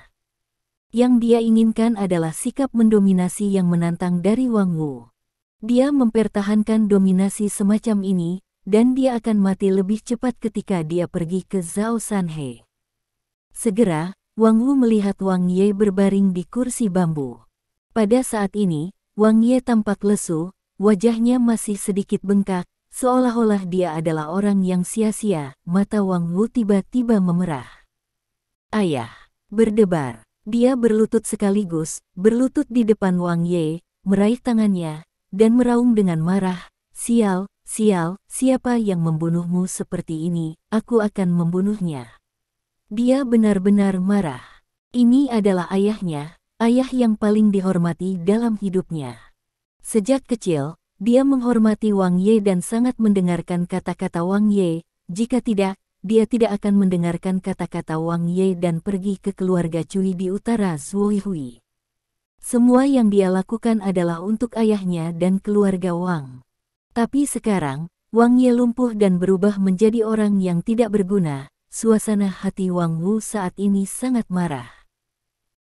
Yang dia inginkan adalah sikap mendominasi yang menantang dari Wang Wu. Dia mempertahankan dominasi semacam ini, dan dia akan mati lebih cepat ketika dia pergi ke Zhao Sanhe. Segera, Wang Wu melihat Wang Ye berbaring di kursi bambu. Pada saat ini, Wang Ye tampak lesu, wajahnya masih sedikit bengkak, seolah-olah dia adalah orang yang sia-sia. Mata Wang Wu tiba-tiba memerah. Ayah, berdebar. Dia berlutut sekaligus, berlutut di depan Wang Ye, meraih tangannya, dan meraung dengan marah. Sial, sial, siapa yang membunuhmu seperti ini? Aku akan membunuhnya. Dia benar-benar marah. Ini adalah ayahnya, ayah yang paling dihormati dalam hidupnya. Sejak kecil, dia menghormati Wang Ye dan sangat mendengarkan kata-kata Wang Ye. Jika tidak, dia tidak akan mendengarkan kata-kata Wang Ye dan pergi ke keluarga Cui di utara Zuohui. Semua yang dia lakukan adalah untuk ayahnya dan keluarga Wang. Tapi sekarang, Wang Ye lumpuh dan berubah menjadi orang yang tidak berguna. Suasana hati Wang Wu saat ini sangat marah.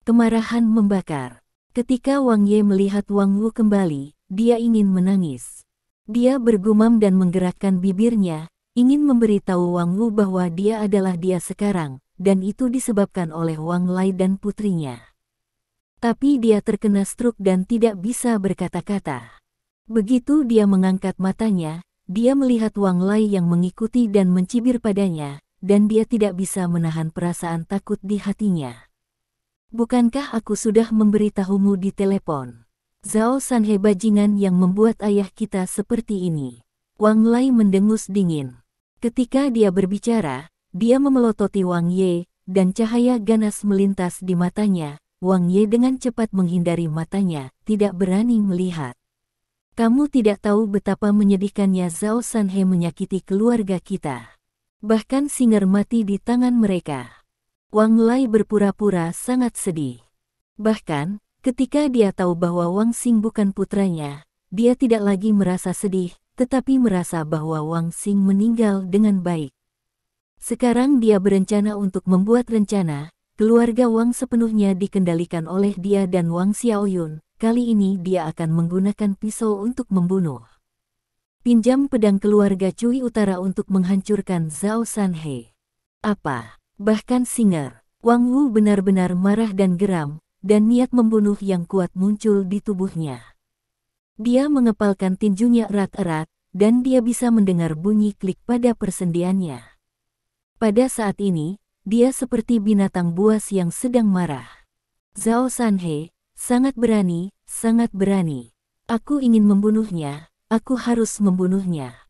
Kemarahan membakar. Ketika Wang Ye melihat Wang Wu kembali, dia ingin menangis. Dia bergumam dan menggerakkan bibirnya, ingin memberitahu Wang Wu bahwa dia adalah dia sekarang, dan itu disebabkan oleh Wang Lai dan putrinya. Tapi dia terkena stroke dan tidak bisa berkata-kata. Begitu dia mengangkat matanya, dia melihat Wang Lai yang mengikuti dan mencibir padanya, dan dia tidak bisa menahan perasaan takut di hatinya. Bukankah aku sudah memberitahumu di telepon? Zhao Sanhe bajingan yang membuat ayah kita seperti ini. Wang Lai mendengus dingin. Ketika dia berbicara, dia memelototi Wang Ye, dan cahaya ganas melintas di matanya. Wang Ye dengan cepat menghindari matanya, tidak berani melihat. Kamu tidak tahu betapa menyedihkannya Zhao Sanhe menyakiti keluarga kita. Bahkan Singer mati di tangan mereka. Wang Lai berpura-pura sangat sedih. Bahkan, ketika dia tahu bahwa Wang Xing bukan putranya, dia tidak lagi merasa sedih, tetapi merasa bahwa Wang Xing meninggal dengan baik. Sekarang dia berencana untuk membuat rencana. Keluarga Wang sepenuhnya dikendalikan oleh dia dan Wang Xiaoyun. Kali ini dia akan menggunakan pisau untuk membunuh. Pinjam pedang keluarga Cui Utara untuk menghancurkan Zhao Sanhe. Apa? Bahkan Singer, Wang Wu benar-benar marah dan geram, dan niat membunuh yang kuat muncul di tubuhnya. Dia mengepalkan tinjunya erat-erat, dan dia bisa mendengar bunyi klik pada persendiannya. Pada saat ini, dia seperti binatang buas yang sedang marah. Zhao Sanhe, sangat berani, sangat berani. Aku ingin membunuhnya, aku harus membunuhnya.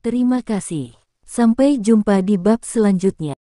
Terima kasih. Sampai jumpa di bab selanjutnya.